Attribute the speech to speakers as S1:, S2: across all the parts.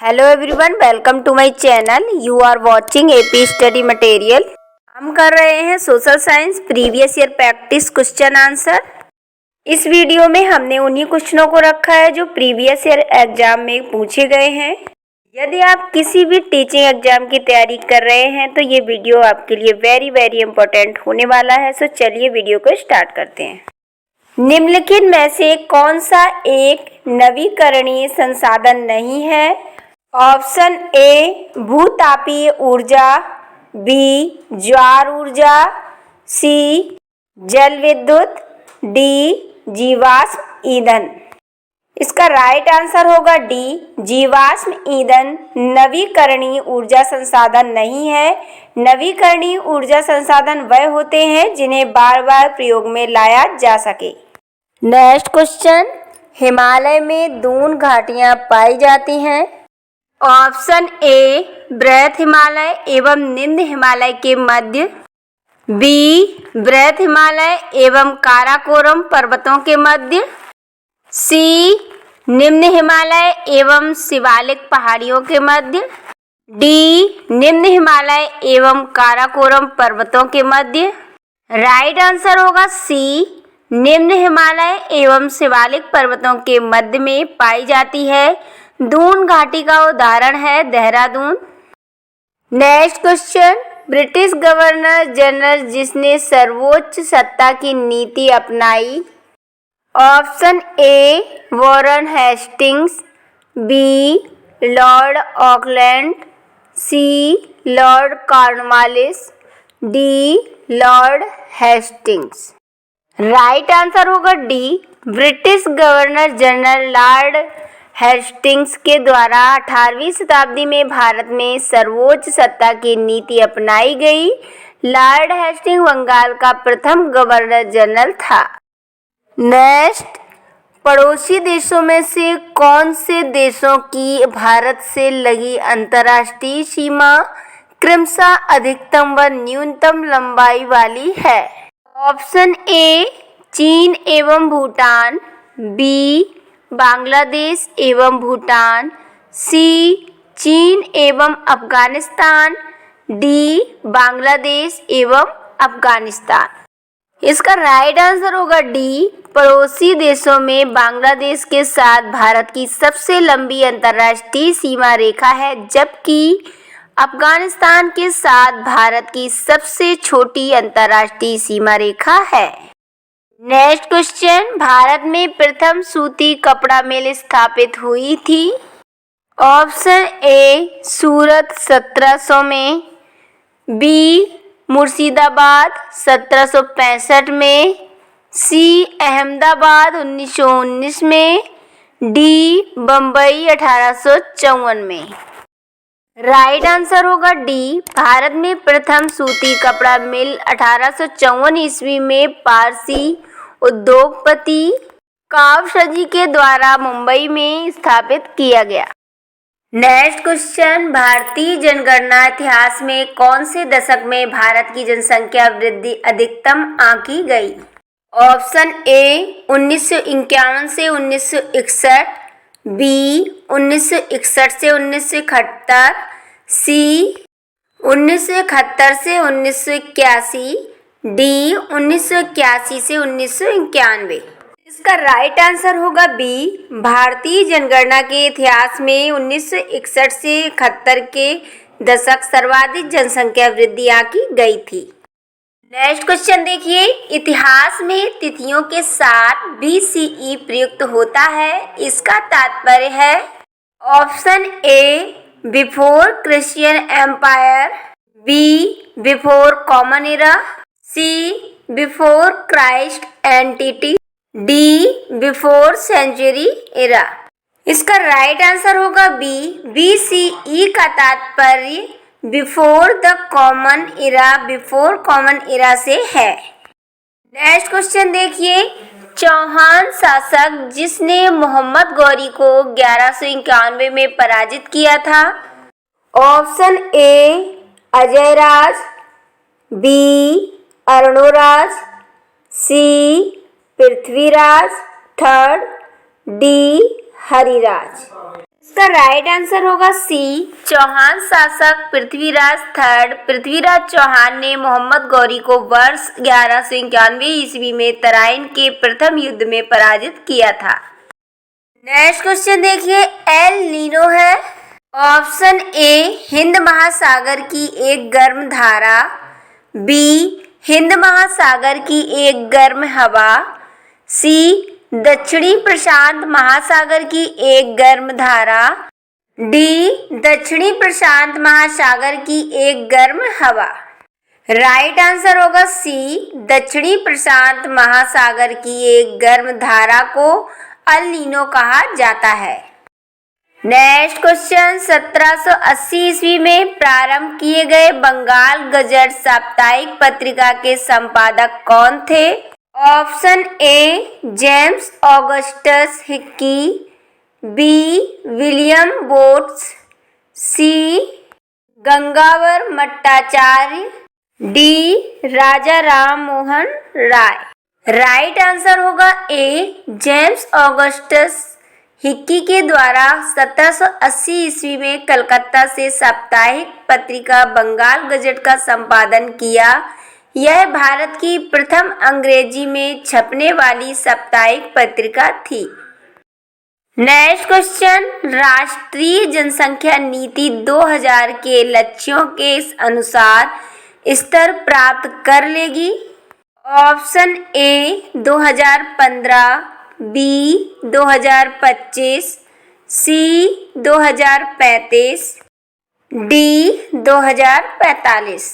S1: Hello everyone, welcome to my channel. You are watching AP study material. हम कर रहे हैं social science previous year practice question answer. इस video में हमने उन्हीं क्वेश्चनों को रखा है जो प्रीवियस ईयर एग्जाम में पूछे गए हैं। यदि आप किसी भी टीचिंग एग्जाम की तैयारी कर रहे हैं तो ये वीडियो आपके लिए वेरी इंपॉर्टेंट होने वाला है। सो चलिए वीडियो को स्टार्ट करते हैं। निम्नलिखित में से कौन सा एक नवीकरणीय संसाधन नहीं है? ऑप्शन ए भूतापीय ऊर्जा, बी ज्वार ऊर्जा, सी जल विद्युत, डी जीवाश्म ईंधन। इसका राइट आंसर होगा डी जीवाश्म ईंधन नवीकरणीय ऊर्जा संसाधन नहीं है। नवीकरणीय ऊर्जा संसाधन वह होते हैं जिन्हें बार बार प्रयोग में लाया जा सके। नेक्स्ट क्वेश्चन, हिमालय में दून घाटियां पाई जाती हैं। ऑप्शन ए बृहत हिमालय एवं निम्न हिमालय के मध्य, बी बृहत हिमालय एवं काराकोरम पर्वतों के मध्य, सी निम्न हिमालय एवं शिवालिक पहाड़ियों के मध्य, डी निम्न हिमालय एवं काराकोरम पर्वतों के मध्य। राइट आंसर होगा सी निम्न हिमालय एवं शिवालिक पर्वतों के मध्य में पाई जाती है। दून घाटी का उदाहरण है Dehradun. Next question, British governor general जिसने सर्वोच्च सत्ता की नीति अपनाई। Option A Warren Hastings, B Lord Auckland, C Lord Cornwallis, D Lord Hastings. Right answer होगा D British governor general Lord Hastings के द्वारा 18वीं शताब्दी में भारत में सर्वोच्च सत्ता की नीति अपनाई गई। लॉर्ड हेस्टिंग्स बंगाल का प्रथम गवर्नर जनरल था। नेक्स्ट, पड़ोसी देशों में से कौन से देशों की भारत से लगी अंतर्राष्ट्रीय सीमा क्रमशः अधिकतम व न्यूनतम लंबाई वाली है? ऑप्शन ए चीन एवं भूटान, बी बांग्लादेश एवं भूटान, सी चीन एवं अफगानिस्तान, डी बांग्लादेश एवं अफगानिस्तान। इसका राइट आंसर होगा डी पड़ोसी देशों में बांग्लादेश के साथ भारत की सबसे लंबी अंतर्राष्ट्रीय सीमा रेखा है, जबकि अफगानिस्तान के साथ भारत की सबसे छोटी अंतर्राष्ट्रीय सीमा रेखा है। नेक्स्ट क्वेश्चन, भारत में प्रथम सूती कपड़ा मिल स्थापित हुई थी। ऑप्शन ए सूरत 1700 में, बी मुर्शिदाबाद 1765 में, सी अहमदाबाद 1919 में, डी बम्बई 1854 में। राइट आंसर होगा डी भारत में प्रथम सूती कपड़ा मिल 1854 ईस्वी में पारसी उद्योगपति कावसजी के द्वारा मुंबई में स्थापित किया गया। नेक्स्ट क्वेश्चन, भारतीय जनगणना इतिहास में कौन से दशक में भारत की जनसंख्या वृद्धि अधिकतम आंकी गई? ऑप्शन ए 1951 से 1961, बी 1961 से 1971, सी 1971 से 1981, डी 1981 से 1991। इसका राइट आंसर होगा बी भारतीय जनगणना के इतिहास में 1961 से 71 के दशक सर्वाधिक जनसंख्या वृद्धि आंकी गई थी। नेक्स्ट क्वेश्चन देखिए, इतिहास में तिथियों के साथ BCE प्रयुक्त होता है, इसका तात्पर्य है? Option A before Christian empire, B before common era, C before Christ entity, D before century era. इसका राइट आंसर होगा बी BCE का तात्पर्य before the common era, before common era से है। नेक्स्ट क्वेश्चन देखिए, चौहान शासक जिसने मोहम्मद गौरी को 1191 में पराजित किया था। Option A Ajayraj, B Arnoraj, C Prithviraj third, D Hariraj. इसका राइट आंसर होगा सी, चौहान शासक पृथ्वीराज थर्ड पृथ्वीराज चौहान ने मोहम्मद गौरी को वर्ष 1191 ईस्वी में तराइन के प्रथम युद्ध में पराजित किया था। नेक्स्ट क्वेश्चन देखिए, एल नीनो है। ऑप्शन ए हिंद महासागर की एक गर्म धारा, बी हिंद महासागर की एक गर्म हवा, सी दक्षिणी प्रशांत महासागर की एक गर्म धारा, डी दक्षिणी प्रशांत महासागर की एक गर्म हवा। राइट आंसर होगा सी, दक्षिणी प्रशांत महासागर की एक गर्म धारा को अल नीनो कहा जाता है। नेक्स्ट क्वेश्चन, 1780 ईस्वी में प्रारंभ किए गए बंगाल गजट साप्ताहिक पत्रिका के संपादक कौन थे? Option A James Augustus Hicky, B William Bolts, C Gangadhar Bhattacharya, D Raja Ram Mohan Roy. Right answer होगा ए जेम्स ऑगस्टस हिक्की के द्वारा 1780 ईस्वी में कलकत्ता से साप्ताहिक पत्रिका बंगाल गजट का संपादन किया। यह भारत की प्रथम अंग्रेजी में छपने वाली साप्ताहिक पत्रिका थी। नेक्स्ट क्वेश्चन, राष्ट्रीय जनसंख्या नीति 2000 के लक्ष्यों के अनुसार स्तर प्राप्त कर लेगी। Option A 2015, B 2025, C 2035, D 2045।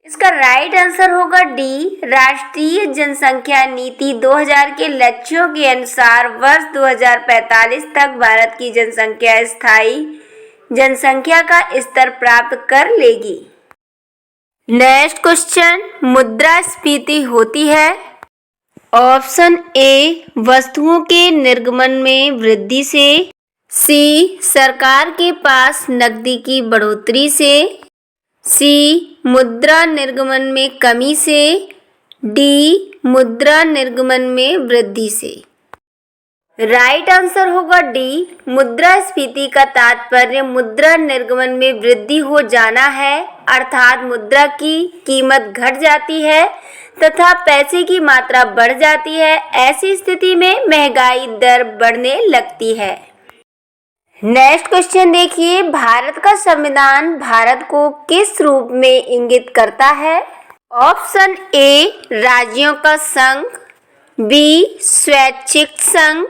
S1: इसका राइट आंसर होगा डी, राष्ट्रीय जनसंख्या नीति 2000 के लक्ष्यों के अनुसार वर्ष 2045 तक भारत की जनसंख्या स्थायी जनसंख्या का स्तर प्राप्त कर लेगी। नेक्स्ट क्वेश्चन, मुद्रास्फीति होती है। ऑप्शन ए वस्तुओं के निर्गमन में वृद्धि से, सी सरकार के पास नकदी की बढ़ोतरी से, सी मुद्रा निर्गमन में कमी से, डी मुद्रा निर्गमन में वृद्धि से। राइट आंसर होगा डी, मुद्रास्फीति का तात्पर्य मुद्रा निर्गमन में वृद्धि हो जाना है, अर्थात मुद्रा की कीमत घट जाती है तथा पैसे की मात्रा बढ़ जाती है। ऐसी स्थिति में महंगाई दर बढ़ने लगती है। नेक्स्ट क्वेश्चन देखिए, भारत का संविधान भारत को किस रूप में इंगित करता है? ऑप्शन ए राज्यों का संघ, बी स्वैच्छिक संघ,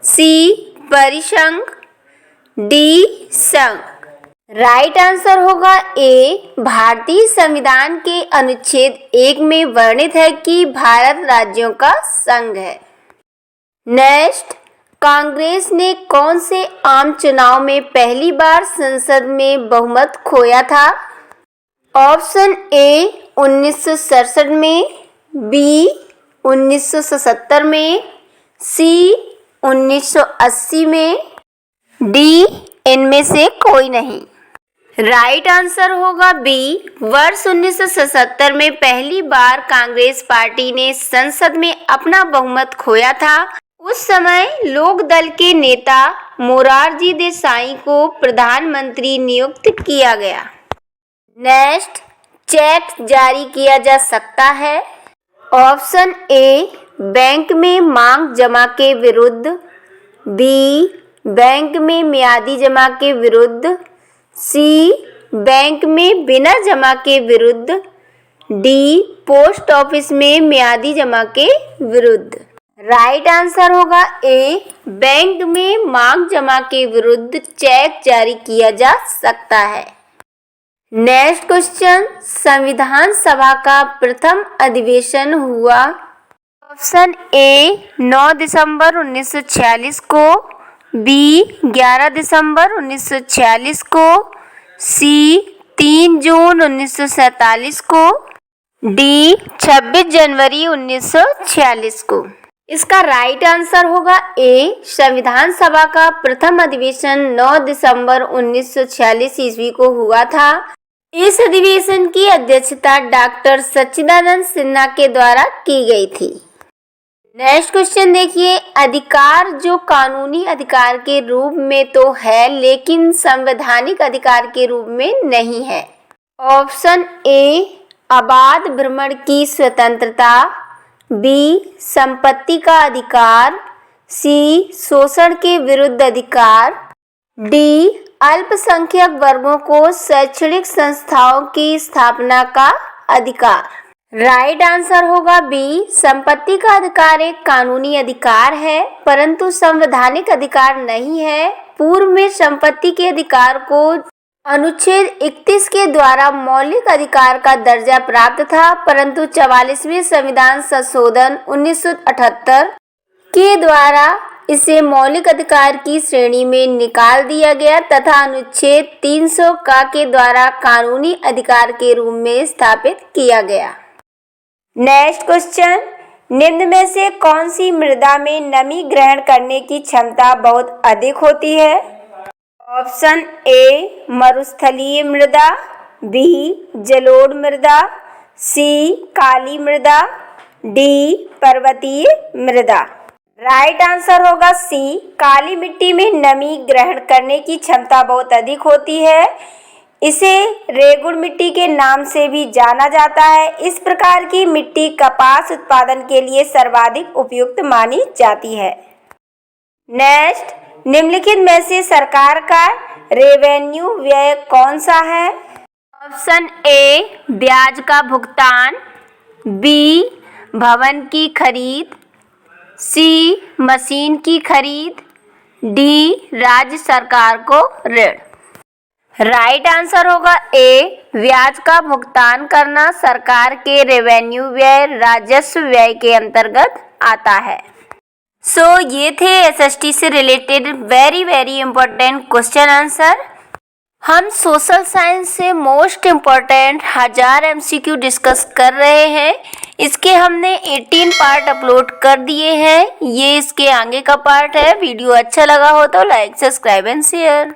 S1: सी परिसंघ, डी संघ। राइट आंसर होगा ए, भारतीय संविधान के अनुच्छेद 1 में वर्णित है कि भारत राज्यों का संघ है। नेक्स्ट, कांग्रेस ने कौन से आम चुनाव में पहली बार संसद में बहुमत खोया था? ऑप्शन ए 1967 में, बी 1977 में, सी 1980 में, डी इनमें से कोई नहीं। राइट आंसर होगा बी, वर्ष 1977 में पहली बार कांग्रेस पार्टी ने संसद में अपना बहुमत खोया था। उस समय लोक दल के नेता मोरारजी देसाई को प्रधानमंत्री नियुक्त किया गया। नेक्स्ट, चेक जारी किया जा सकता है। ऑप्शन ए बैंक में मांग जमा के विरुद्ध, बी बैंक में मियादी जमा के विरुद्ध, सी बैंक में बिना जमा के विरुद्ध, डी पोस्ट ऑफिस में मियादी जमा के विरुद्ध। राइट आंसर होगा ए, बैंक में मांग जमा के विरुद्ध चेक जारी किया जा सकता है। नेक्स्ट क्वेश्चन, संविधान सभा का प्रथम अधिवेशन हुआ। ऑप्शन ए 9 दिसंबर 1946 को, बी 11 दिसंबर 1946 को, सी 3 जून 1947 को, डी 26 जनवरी 1946 को। इसका राइट आंसर होगा ए, संविधान सभा का प्रथम अधिवेशन 9 दिसंबर 1946 ईस्वी को हुआ था। इस अधिवेशन की अध्यक्षता डॉक्टर सच्चिदानंद सिन्हा के द्वारा की गई थी। नेक्स्ट क्वेश्चन देखिए, अधिकार जो कानूनी अधिकार के रूप में तो है लेकिन संवैधानिक अधिकार के रूप में नहीं है। ऑप्शन ए आबाद भ्रमण की स्वतंत्रता, बी संपत्ति का अधिकार, सी शोषण के विरुद्ध अधिकार, डी अल्पसंख्यक वर्गों को शैक्षणिक संस्थाओं की स्थापना का अधिकार। राइट आंसर होगा बी, संपत्ति का अधिकार एक कानूनी अधिकार है परंतु संवैधानिक अधिकार नहीं है। पूर्व में संपत्ति के अधिकार को अनुच्छेद 31 के द्वारा मौलिक अधिकार का दर्जा प्राप्त था, परंतु 44वें संविधान संशोधन 1978 के द्वारा इसे मौलिक अधिकार की श्रेणी में निकाल दिया गया तथा अनुच्छेद 300 का के द्वारा कानूनी अधिकार के रूप में स्थापित किया गया। नेक्स्ट क्वेश्चन, निम्न में से कौन सी मृदा में नमी ग्रहण करने की क्षमता बहुत अधिक होती है। ऑप्शन ए मरुस्थलीय मृदा, बी जलोढ़ मृदा, सी काली मृदा, डी पर्वतीय मृदा। राइट आंसर होगा सी, काली मिट्टी में नमी ग्रहण करने की क्षमता बहुत अधिक होती है। इसे रेगुड़ मिट्टी के नाम से भी जाना जाता है। इस प्रकार की मिट्टी कपास उत्पादन के लिए सर्वाधिक उपयुक्त मानी जाती है। नेक्स्ट, निम्नलिखित में से सरकार का रेवेन्यू व्यय कौन सा है। ऑप्शन ए ब्याज का भुगतान, बी भवन की खरीद, सी मशीन की खरीद, डी राज्य सरकार को ऋण। राइट आंसर होगा ए, ब्याज का भुगतान करना सरकार के रेवेन्यू व्यय राजस्व व्यय के अंतर्गत आता है। ये थे एसएसटी से related very important question answer. हम सोशल साइंस से मोस्ट इम्पॉर्टेंट 1000 एमसीक्यू डिस्कस कर रहे हैं। इसके हमने 18 पार्ट अपलोड कर दिए हैं। ये इसके आगे का पार्ट है। वीडियो अच्छा लगा हो तो लाइक, सब्सक्राइब एंड शेयर।